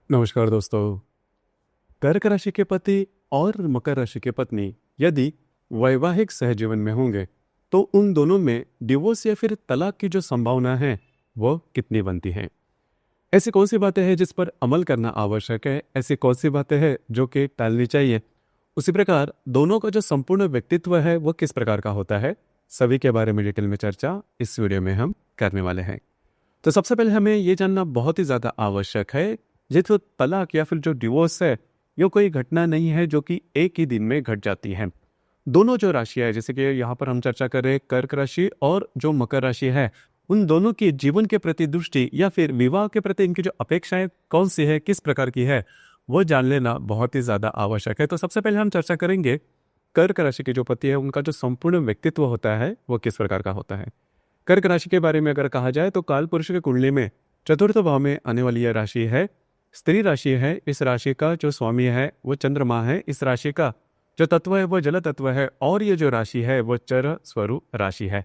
नमस्कार दोस्तों। कर्क राशि के पति और मकर राशि के पत्नी यदि वैवाहिक सहजीवन में होंगे तो उन दोनों में डिवोर्स या फिर तलाक की जो संभावना है वो कितनी बनती है। ऐसी कौन सी बातें हैं जिस पर अमल करना आवश्यक है, ऐसी कौन सी बातें हैं जो कि टालनी चाहिए। उसी प्रकार दोनों का जो संपूर्ण व्यक्तित्व है वो किस प्रकार का होता है, सभी के बारे में डिटेल में चर्चा इस वीडियो में हम करने वाले हैं। तो सबसे पहले हमें ये जानना बहुत ही ज़्यादा आवश्यक है, ये जो तलाक या फिर जो डिवोर्स है ये कोई घटना नहीं है जो कि एक ही दिन में घट जाती है। दोनों जो राशियां है, जैसे कि यहाँ पर हम चर्चा कर रहे हैं कर्क राशि और जो मकर राशि है, उन दोनों की जीवन के प्रति दृष्टि या फिर विवाह के प्रति इनकी जो अपेक्षाएं कौन सी है, किस प्रकार की है, वो जान लेना बहुत ही ज़्यादा आवश्यक है। तो सबसे पहले हम चर्चा करेंगे कर्क राशि के जो पति है उनका जो संपूर्ण व्यक्तित्व होता है वो किस प्रकार का होता है। कर्क राशि के बारे में अगर कहा जाए तो काल पुरुष के कुंडली में चतुर्थ भाव में आने वाली यह राशि है, स्त्री राशि है। इस राशि का जो स्वामी है वो चंद्रमा है। इस राशि का जो तत्व है वो जल तत्व है और ये जो राशि है वो चर स्वरूप राशि है।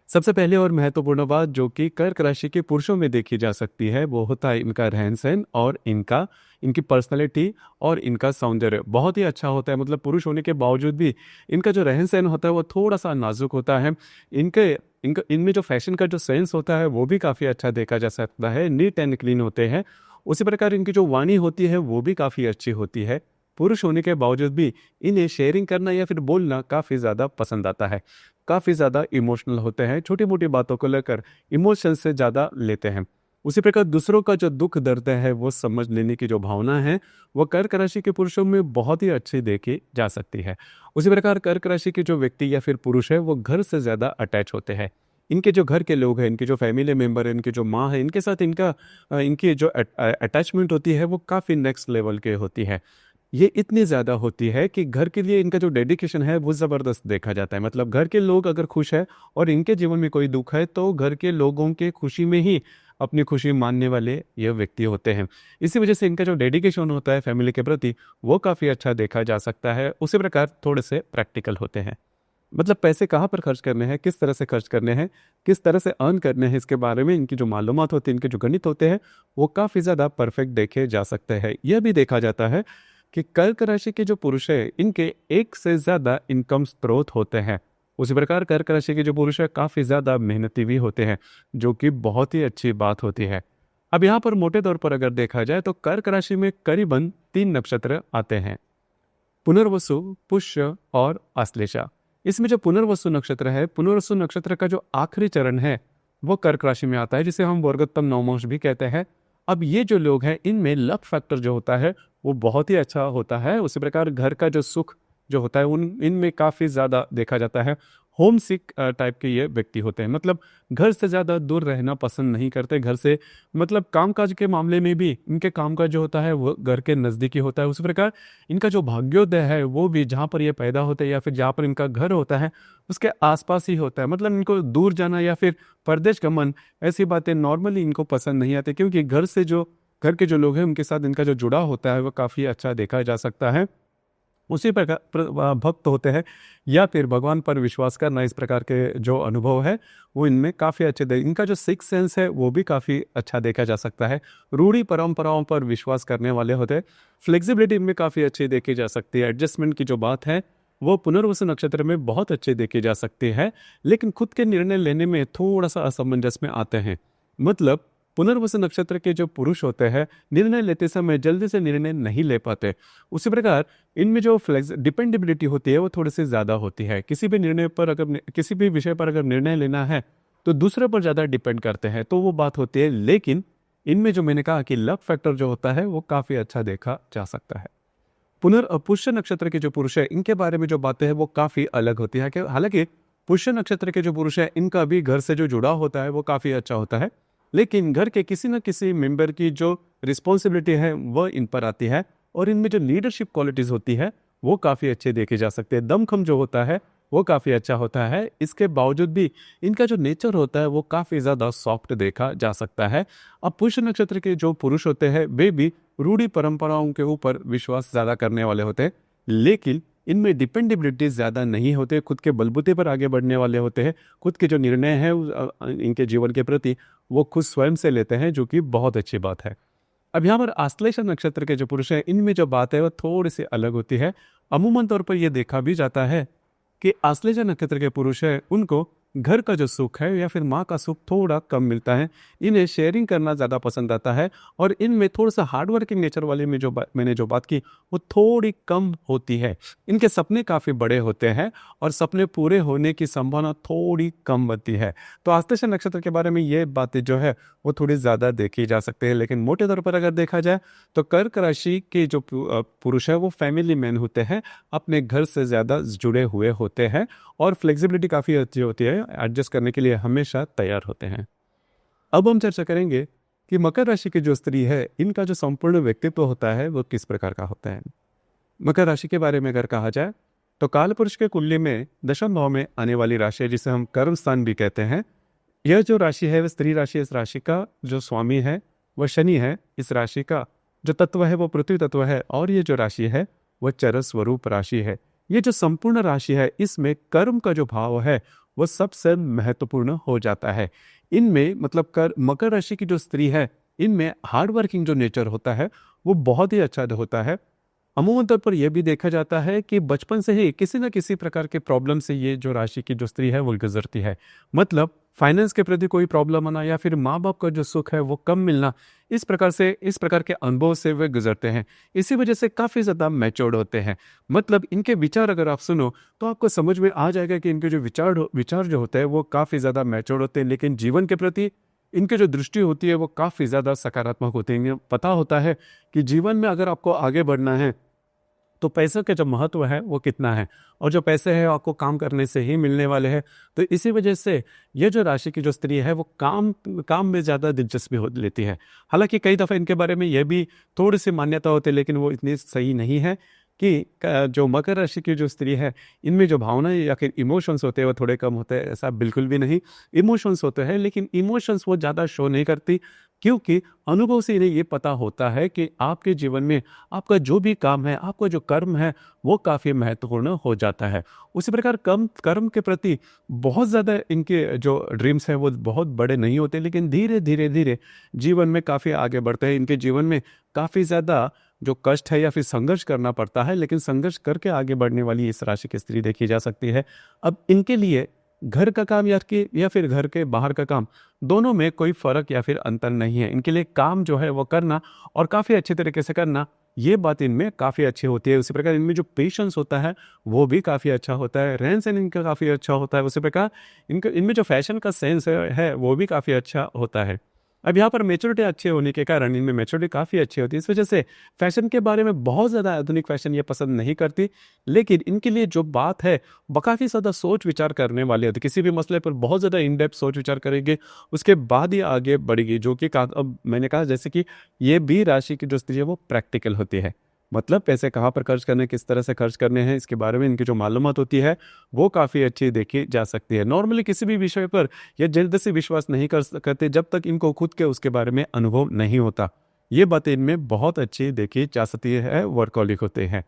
सबसे पहले और महत्वपूर्ण बात जो कि कर्क राशि के पुरुषों में देखी जा सकती है वो होता है इनका रहन सहन और इनकी पर्सनैलिटी और इनका सौंदर्य बहुत ही अच्छा होता है। मतलब पुरुष होने के बावजूद भी इनका जो रहन सहन होता है वो थोड़ा सा नाजुक होता है। इनमें जो फैशन का जो सेंस होता है वो भी काफ़ी अच्छा देखा जा सकता है, नीट एंड क्लीन होते हैं। उसी प्रकार इनकी जो वाणी होती है वो भी काफ़ी अच्छी होती है। पुरुष होने के बावजूद भी इन्हें शेयरिंग करना या फिर बोलना काफ़ी ज़्यादा पसंद आता है। काफ़ी ज़्यादा इमोशनल होते हैं, छोटी मोटी बातों को लेकर इमोशन से ज़्यादा लेते हैं। उसी प्रकार दूसरों का जो दुख दर्द है वो समझ लेने की जो भावना है वो कर्क राशि के पुरुषों में बहुत ही अच्छी देखी जा सकती है। उसी प्रकार कर्क राशि के जो व्यक्ति या फिर पुरुष है वो घर से ज़्यादा अटैच होते हैं। इनके जो घर के लोग हैं, इनके जो फैमिली मेम्बर है, इनकी जो माँ है, इनके साथ इनकी जो अटैचमेंट होती है वो काफ़ी नेक्स्ट लेवल के होती है। ये इतनी ज़्यादा होती है कि घर के लिए इनका जो डेडिकेशन है वो ज़बरदस्त देखा जाता है। मतलब घर के लोग अगर खुश है और इनके जीवन में कोई दुख है तो घर के लोगों के खुशी में ही अपनी खुशी मानने वाले ये व्यक्ति होते हैं। इसी वजह से इनका जो डेडिकेशन होता है फैमिली के प्रति वो काफ़ी अच्छा देखा जा सकता है। उसी प्रकार थोड़े से प्रैक्टिकल होते हैं। मतलब पैसे कहाँ पर खर्च करने हैं, किस तरह से खर्च करने हैं, किस तरह से अर्न करने हैं, इसके बारे में इनकी जो मालूमात होती है, इनके जो गणित होते हैं वो काफ़ी ज़्यादा परफेक्ट देखे जा सकते हैं। यह भी देखा जाता है कि कर्क राशि के जो पुरुष है इनके एक से ज़्यादा इनकम स्रोत होते हैं। उसी प्रकार कर्क राशि के जो पुरुष है काफ़ी ज़्यादा मेहनती भी होते हैं, जो कि बहुत ही अच्छी बात होती है। अब यहाँ पर मोटे तौर पर अगर देखा जाए तो कर्क राशि में करीबन 3 नक्षत्र आते हैं, पुनर्वसु, पुष्य और आश्लेषा। इसमें जो पुनर्वसु नक्षत्र है, पुनर्वसु नक्षत्र का जो आखिरी चरण है वो कर्क राशि में आता है, जिसे हम वर्गोत्तम नवमांश भी कहते हैं। अब ये जो लोग हैं इनमें लक फैक्टर जो होता है वो बहुत ही अच्छा होता है। उसी प्रकार घर का जो सुख जो होता है उन इनमें काफ़ी ज़्यादा देखा जाता है। होम सिक टाइप के ये व्यक्ति होते हैं, मतलब घर से ज़्यादा दूर रहना पसंद नहीं करते। घर से मतलब कामकाज के मामले में भी इनके कामकाज जो होता है वो घर के नज़दीकी होता है। उसी प्रकार इनका जो भाग्योदय है वो भी जहाँ पर ये पैदा होते हैं या फिर जहाँ पर इनका घर होता है उसके आसपास ही होता है। मतलब इनको दूर जाना या फिर परदेश गमन ऐसी बातें नॉर्मली इनको पसंद नहीं आती, क्योंकि घर के जो लोग हैं उनके साथ इनका जो जुड़ाव होता है वो काफ़ी अच्छा देखा जा सकता है। उसी प्रकार भक्त होते हैं या फिर भगवान पर विश्वास करना, इस प्रकार के जो अनुभव है वो इनमें काफ़ी अच्छे इनका जो सिक्स सेंस है वो भी काफ़ी अच्छा देखा जा सकता है। रूढ़ी परंपराओं पर विश्वास करने वाले होते हैं। फ्लेक्सिबिलिटी इनमें काफ़ी अच्छी देखी जा सकती है। एडजस्टमेंट की जो बात है वो पुनर्वसु नक्षत्र में बहुत अच्छी देखी जा सकती है, लेकिन खुद के निर्णय लेने में थोड़ा सा असमंजस में आते हैं। मतलब पुनर्वसु नक्षत्र के जो पुरुष होते हैं निर्णय लेते समय जल्दी से निर्णय नहीं ले पाते। उसी प्रकार इनमें जो डिपेंडेबिलिटी होती है वो थोड़ी सी ज़्यादा होती है। किसी भी विषय पर अगर निर्णय लेना है तो दूसरे पर ज़्यादा डिपेंड करते हैं, तो वो बात होती है। लेकिन इनमें जो मैंने कहा कि लक फैक्टर जो होता है वो काफ़ी अच्छा देखा जा सकता है। पुष्य नक्षत्र के जो पुरुष है इनके बारे में जो बातें हैं वो काफ़ी अलग होती है। हालांकि पुष्य नक्षत्र के जो पुरुष है इनका भी घर से जो जुड़ाव होता है वो काफ़ी अच्छा होता है, लेकिन घर के किसी न किसी मेंबर की जो रिस्पॉन्सिबिलिटी है वो इन पर आती है और इनमें जो लीडरशिप क्वालिटीज़ होती है वो काफ़ी अच्छे देखे जा सकते हैं। दमखम जो होता है वो काफ़ी अच्छा होता है। इसके बावजूद भी इनका जो नेचर होता है वो काफ़ी ज़्यादा सॉफ्ट देखा जा सकता है। अब पुष्य नक्षत्र के जो पुरुष होते हैं वे भी रूढ़ी परंपराओं के ऊपर विश्वास ज़्यादा करने वाले होते हैं, लेकिन इनमें डिपेंडेबिलिटी ज़्यादा नहीं होते। खुद के बलबूते पर आगे बढ़ने वाले होते हैं। खुद के जो निर्णय हैं इनके जीवन के प्रति वो खुद स्वयं से लेते हैं, जो कि बहुत अच्छी बात है। अब यहाँ पर आश्लेषा नक्षत्र के जो पुरुष हैं, इनमें जो बात है वो थोड़ी सी अलग होती है। अमूमन तौर पर यह देखा भी जाता है कि आश्लेषा नक्षत्र के पुरुष है, उनको घर का जो सुख है या फिर माँ का सुख थोड़ा कम मिलता है। इन्हें शेयरिंग करना ज़्यादा पसंद आता है और इनमें थोड़ा सा हार्ड वर्किंग नेचर वाले में मैंने जो बात की वो थोड़ी कम होती है। इनके सपने काफ़ी बड़े होते हैं और सपने पूरे होने की संभावना थोड़ी कम बनती है। तो आश्लेषा नक्षत्र के बारे में ये बातें जो है वो थोड़ी ज़्यादा देखी जा सकती है। लेकिन मोटे तौर पर अगर देखा जाए तो कर्क राशि के जो पुरुष है वो फैमिली मैन होते हैं, अपने घर से ज़्यादा जुड़े हुए होते हैं और फ्लेक्सिबिलिटी काफ़ी अच्छी होती है, एडजस्ट करने के लिए हमेशा तैयार होते हैं। अब हम चर्चा करेंगे कि मकर राशि की जो स्त्री है, इनका जो संपूर्ण व्यक्तित्व होता है वो किस प्रकार का होता है। मकर राशि के बारे में अगर कहा जाए तो कालपुरुष के कुंडली में दशम भाव में आने वाली राशि है, जिसे हम कर्म स्थान भी कहते हैं। यह जो राशि है वह स्त्री राशि। इस राशि का जो स्वामी है वह शनि है। इस राशि का जो तत्व है वो पृथ्वी तत्व है और ये जो राशि है वह चरस स्वरूप राशि है। ये जो संपूर्ण राशि है, इसमें कर्म का जो भाव है वो सबसे महत्वपूर्ण हो जाता है। इनमें मतलब मकर राशि की जो स्त्री है, इनमें हार्ड वर्किंग जो नेचर होता है वो बहुत ही अच्छा होता है। अमूमन तौर पर यह भी देखा जाता है कि बचपन से ही किसी न किसी प्रकार के प्रॉब्लम से ये जो राशि की जो स्त्री है वो गुजरती है। मतलब फाइनेंस के प्रति कोई प्रॉब्लम आना या फिर माँ बाप का जो सुख है वो कम मिलना, इस प्रकार के अनुभव से वे गुजरते हैं। इसी वजह से काफ़ी ज़्यादा मैच्योर्ड होते हैं। मतलब इनके विचार अगर आप सुनो तो आपको समझ में आ जाएगा कि इनके जो विचार जो होते हैं वो काफ़ी ज़्यादा मैच्योर्ड होते हैं। लेकिन जीवन के प्रति इनकी जो दृष्टि होती है वो काफ़ी ज़्यादा सकारात्मक होती है। इन्हें पता होता है कि जीवन में अगर आपको आगे बढ़ना है तो पैसे का जो महत्व है वो कितना है, और जो पैसे हैं आपको काम करने से ही मिलने वाले हैं। तो इसी वजह से ये जो राशि की जो स्त्री है वो काम में ज़्यादा दिलचस्पी हो लेती है। हालांकि कई दफ़ा इनके बारे में यह भी थोड़ी सी मान्यता होती है, लेकिन वो इतनी सही नहीं है कि जो मकर राशि की जो स्त्री है, इनमें जो भावनाएं या फिर इमोशंस होते हैं वो थोड़े कम होते हैं। ऐसा बिल्कुल भी नहीं। इमोशंस होते हैं, लेकिन इमोशंस वो ज़्यादा शो नहीं करती, क्योंकि अनुभव से इन्हें ये पता होता है कि आपके जीवन में आपका जो भी काम है, आपका जो कर्म है वो काफ़ी महत्वपूर्ण हो जाता है। उसी प्रकार कर्म के प्रति बहुत ज़्यादा इनके जो ड्रीम्स हैं वो बहुत बड़े नहीं होते, लेकिन धीरे धीरे धीरे जीवन में काफ़ी आगे बढ़ते हैं। इनके जीवन में काफ़ी ज़्यादा जो कष्ट है या फिर संघर्ष करना पड़ता है, लेकिन संघर्ष करके आगे बढ़ने वाली इस राशि की स्त्री देखी जा सकती है। अब इनके लिए घर का काम या फिर घर के बाहर का काम, दोनों में कोई फर्क या फिर अंतर नहीं है। इनके लिए काम जो है वो करना और काफ़ी अच्छे तरीके से करना, ये बात इनमें काफ़ी अच्छी होती है। उसी प्रकार इनमें जो पेशेंस होता है वो भी काफ़ी अच्छा होता है। रहन सहन इनका काफ़ी अच्छा होता है। उसी प्रकार इनमें जो फैशन का सेंस है वो भी काफ़ी अच्छा होता है। अब यहाँ पर मैच्योरिटी अच्छे होने के कारण इनमें मैच्योरिटी काफ़ी अच्छी होती है। इस वजह से फैशन के बारे में बहुत ज़्यादा आधुनिक फैशन ये पसंद नहीं करती, लेकिन इनके लिए जो बात है वो काफ़ी ज़्यादा सोच विचार करने वाली होती है। किसी भी मसले पर बहुत ज़्यादा इन डेप्थ सोच विचार करेंगे, उसके बाद ही आगे बढ़ेगी। जो कि अब मैंने कहा जैसे कि ये भी राशि की जो स्थिति है वो प्रैक्टिकल होती है। मतलब पैसे कहाँ पर खर्च करने, किस तरह से खर्च करने हैं, इसके बारे में इनकी जो मालूमात होती है वो काफ़ी अच्छी देखी जा सकती है। नॉर्मली किसी भी विषय पर ये जल्द से विश्वास नहीं करते जब तक इनको खुद के उसके बारे में अनुभव नहीं होता। ये बातें इनमें बहुत अच्छी देखी जा सकती है, वर्कहोलिक होते हैं।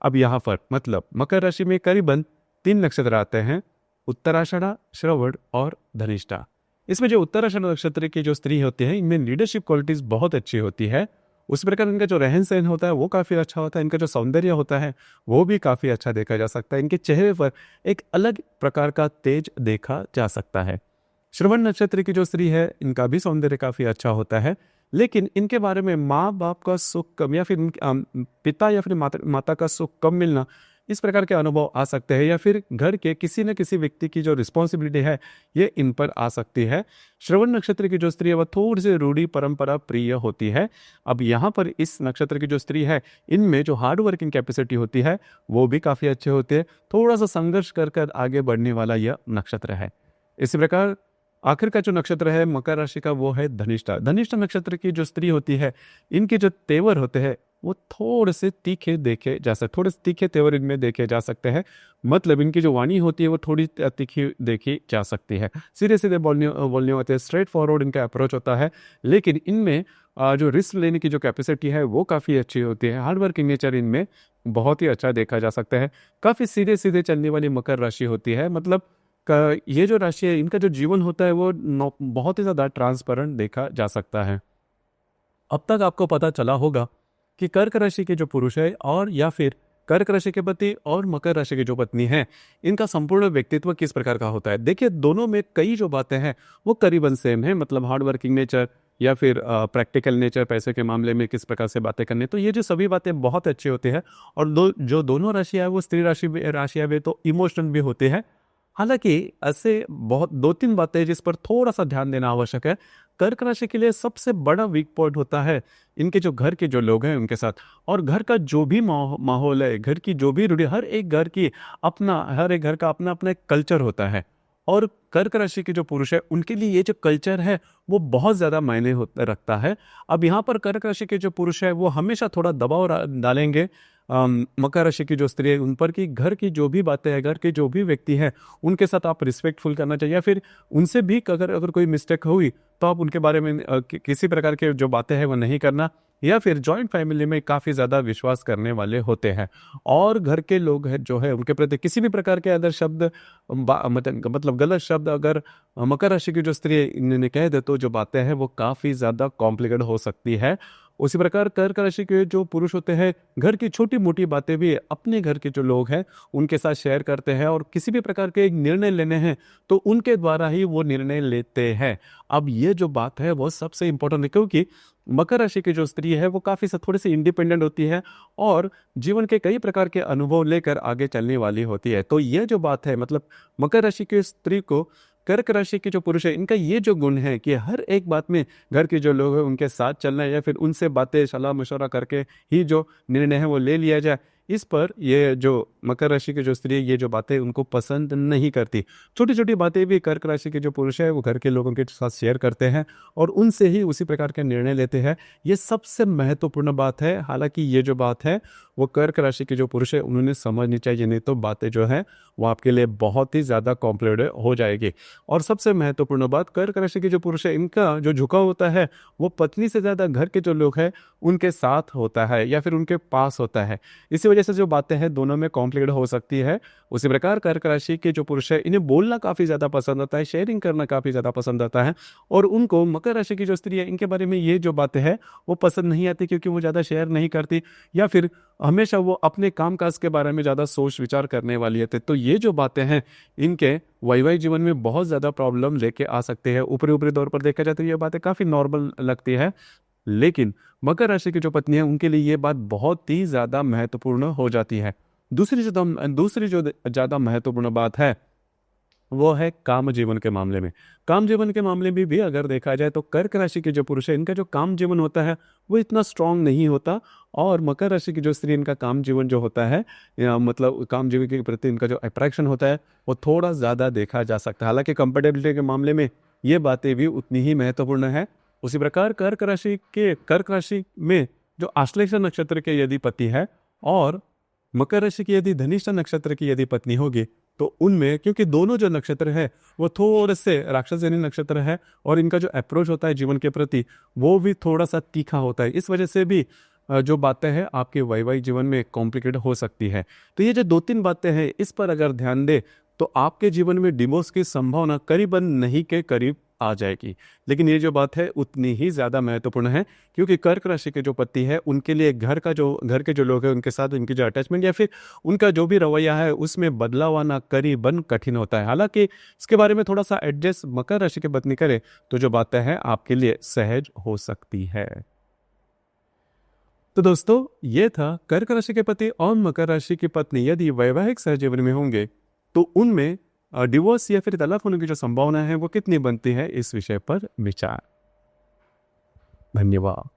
अब यहाँ पर मतलब मकर राशि में करीबन 3 नक्षत्र आते हैं, उत्तराषाढ़ा, श्रवण और धनिष्ठा। इसमें जो उत्तराषाढ़ा नक्षत्र की जो स्त्री होती है, इनमें लीडरशिप क्वालिटीज बहुत अच्छी होती है। उस प्रकार इनका जो रहन सहन होता है वो काफ़ी अच्छा होता है। इनका जो सौंदर्य होता है वो भी काफ़ी अच्छा देखा जा सकता है। इनके चेहरे पर एक अलग प्रकार का तेज देखा जा सकता है। श्रवण नक्षत्र की जो स्त्री है, इनका भी सौंदर्य काफ़ी अच्छा होता है, लेकिन इनके बारे में माँ बाप का सुख कम या फिर पिता या फिर माता का सुख कम मिलना, इस प्रकार के अनुभव आ सकते हैं। या फिर घर के किसी न किसी व्यक्ति की जो रिस्पॉन्सिबिलिटी है ये इन पर आ सकती है। श्रवण नक्षत्र की जो स्त्री है वह थोड़ी सी रूढ़ी परंपरा प्रिय होती है। अब यहाँ पर इस नक्षत्र की जो स्त्री है, इनमें जो हार्ड वर्किंग कैपेसिटी होती है वो भी काफ़ी अच्छे होते हैं। थोड़ा सा संघर्ष कर आगे बढ़ने वाला यह नक्षत्र है। इसी प्रकार आखिर का जो नक्षत्र है मकर राशि का वो है धनिष्ठा। धनिष्ठा नक्षत्र की जो स्त्री होती है, इनके जो तेवर होते हैं वो थोड़े से तीखे देखे जा सकते, थोड़े से तीखे तेवर इनमें देखे जा सकते हैं। मतलब इनकी जो वाणी होती है वो थोड़ी तीखी देखी जा सकती है। सीधे सीधे बोलने होते हैं, स्ट्रेट फॉरवर्ड इनका अप्रोच होता है। लेकिन इनमें जो रिस्क लेने की जो कैपेसिटी है वो काफ़ी अच्छी होती है। हार्ड वर्किंग नेचर इनमें बहुत ही अच्छा देखा जा सकता है। काफ़ी सीधे सीधे चलने वाली मकर राशि होती है। मतलब ये जो राशि है, इनका जो जीवन होता है वो बहुत ही ज़्यादा ट्रांसपेरेंट देखा जा सकता है। अब तक आपको पता चला होगा कि कर्क राशि के जो पुरुष है और या फिर कर्क राशि के पति और मकर राशि की जो पत्नी है, इनका संपूर्ण व्यक्तित्व किस प्रकार का होता है। देखिए, दोनों में कई जो बातें हैं वो करीबन सेम है, मतलब हार्ड वर्किंग नेचर या फिर प्रैक्टिकल नेचर, पैसे के मामले में किस प्रकार से बातें करनी, तो ये जो सभी बातें बहुत अच्छी होती है। और जो दोनों राशियां वो स्त्री राशियां भी तो इमोशनल भी होती है। हालांकि ऐसे बहुत दो तीन बातें हैं जिस पर थोड़ा सा ध्यान देना आवश्यक है। कर्क राशि के लिए सबसे बड़ा वीक पॉइंट होता है इनके जो घर के जो लोग हैं उनके साथ, और घर का जो भी माहौल है, घर की जो भी रूढ़ी, हर एक घर की हर एक घर का अपना अपना एक कल्चर होता है। और कर्क राशि के जो पुरुष है उनके लिए ये जो कल्चर है वो बहुत ज्यादा मायने रखता है। अब यहाँ पर कर्क राशि के जो पुरुष है वो हमेशा थोड़ा दबाव डालेंगे मकर राशि की जो स्त्री है उन पर, कि घर की जो भी बातें हैं, घर के जो भी व्यक्ति हैं उनके साथ आप रिस्पेक्टफुल करना चाहिए, या फिर उनसे भी अगर कोई मिस्टेक हुई तो आप उनके बारे में किसी प्रकार के जो बातें हैं वो नहीं करना। या फिर जॉइंट फैमिली में काफ़ी ज़्यादा विश्वास करने वाले होते हैं, और घर के लोग हैं जो है उनके प्रति किसी भी प्रकार के अदर शब्द मतलब गलत शब्द अगर मकर राशि की जो स्त्री इन्होंने कह दे तो जो बातें हैं वो काफ़ी ज़्यादा कॉम्प्लिकेट हो सकती है। उसी प्रकार कर्क राशि के जो पुरुष होते हैं घर की छोटी मोटी बातें भी अपने घर के जो लोग हैं उनके साथ शेयर करते हैं, और किसी भी प्रकार के निर्णय लेने हैं तो उनके द्वारा ही वो निर्णय लेते हैं। अब ये जो बात है वो सबसे इंपॉर्टेंट है, क्योंकि मकर राशि की जो स्त्री है वो काफ़ी थोड़ी सी इंडिपेंडेंट होती है और जीवन के कई प्रकार के अनुभव लेकर आगे चलने वाली होती है। तो ये जो बात है, मतलब मकर राशि की स्त्री को कर्क राशि के जो पुरुष है इनका ये जो गुण है कि हर एक बात में घर के जो लोग हैं उनके साथ चलना है, या फिर उनसे बातें सलाह मशवरा करके ही जो निर्णय है वो ले लिया जाए, इस पर ये जो मकर राशि की जो स्त्री है ये जो बातें उनको पसंद नहीं करती। छोटी छोटी बातें भी कर्क राशि के जो पुरुष है वो घर के लोगों के साथ शेयर करते हैं और उनसे ही उसी प्रकार के निर्णय लेते हैं। ये सबसे महत्वपूर्ण बात है। हालांकि ये जो बात है वो कर्क राशि के जो पुरुष है उन्होंने समझनी चाहिए, नहीं तो बातें जो है वो आपके लिए बहुत ही ज़्यादा कॉम्प्लिकेटेड हो जाएगी। और सबसे महत्वपूर्ण बात, कर्क राशि के जो पुरुष है इनका जो झुकाव होता है वो पत्नी से ज़्यादा घर के जो लोग हैं उनके साथ होता है या फिर उनके पास होता है। इसी वजह से जो बातें हैं दोनों में कॉम्प्लिकेट हो सकती है। उसी प्रकार कर्क राशि के जो पुरुष है इन्हें बोलना काफ़ी ज़्यादा पसंद आता है, शेयरिंग करना काफ़ी ज़्यादा पसंद आता है, और उनको मकर राशि की जो स्त्री है इनके बारे में ये जो बातें हैं वो पसंद नहीं आती, क्योंकि वो ज़्यादा शेयर नहीं करती या फिर हमेशा वो अपने कामकाज के बारे में ज़्यादा सोच विचार करने वाली है। तो ये जो बातें हैं इनके वैवाहिक जीवन में बहुत ज़्यादा प्रॉब्लम लेके आ सकते हैं। ऊपरी ऊपरी तौर पर देखा जाए तो ये बातें काफ़ी नॉर्मल लगती है, लेकिन मकर राशि की जो पत्नी है उनके लिए ये बात बहुत ही ज़्यादा महत्वपूर्ण हो जाती है। दूसरी जो ज़्यादा महत्वपूर्ण बात है वो है काम जीवन के मामले में। काम जीवन के मामले में भी अगर देखा जाए तो कर्क राशि के जो पुरुष है इनका जो काम जीवन होता है वो इतना स्ट्रांग नहीं होता, और मकर राशि की जो स्त्री इनका काम जीवन जो होता है मतलब काम जीवन के प्रति इनका जो अट्रैक्शन होता है वो थोड़ा ज़्यादा देखा जा सकता है। हालांकि कंपेटेबिलिटी के मामले में ये बातें भी उतनी ही महत्वपूर्ण है। उसी प्रकार कर्क राशि में जो आश्लेषा नक्षत्र के यदि पति है और मकर राशि की यदि धनिष्ठा नक्षत्र की यदि पत्नी होगी तो उनमें, क्योंकि दोनों जो नक्षत्र है वो थोड़े से राक्षसजनी नक्षत्र है और इनका जो अप्रोच होता है जीवन के प्रति वो भी थोड़ा सा तीखा होता है, इस वजह से भी जो बातें हैं आपके वैवाहिक जीवन में कॉम्प्लिकेट हो सकती है। तो ये जो दो तीन बातें हैं इस पर अगर ध्यान दे तो आपके जीवन में डिवोर्स की संभावना करीबन नहीं के करीब आ जाएगी। लेकिन ये जो बात है उतनी ही ज़्यादा महत्वपूर्ण है, क्योंकि कर्क राशि के जो पति है उनके लिए घर के जो लोग हैं उनके साथ उनकी जो अटैचमेंट या फिर उनका जो भी रवैया है उसमें बदलाव आना करीबन कठिन होता है। हालांकि इसके बारे में थोड़ा सा एडजस्ट मकर राशि की पत्नी करे तो जो बातें हैं आपके लिए सहज हो सकती है। तो दोस्तों, ये था कर्क राशि के पति और मकर राशि की पत्नी यदि वैवाहिक सहजीवन में होंगे तो उनमें डिवोर्स या फिर तलाक होने की जो संभावना है वो कितनी बनती है, इस विषय पर विचार। धन्यवाद।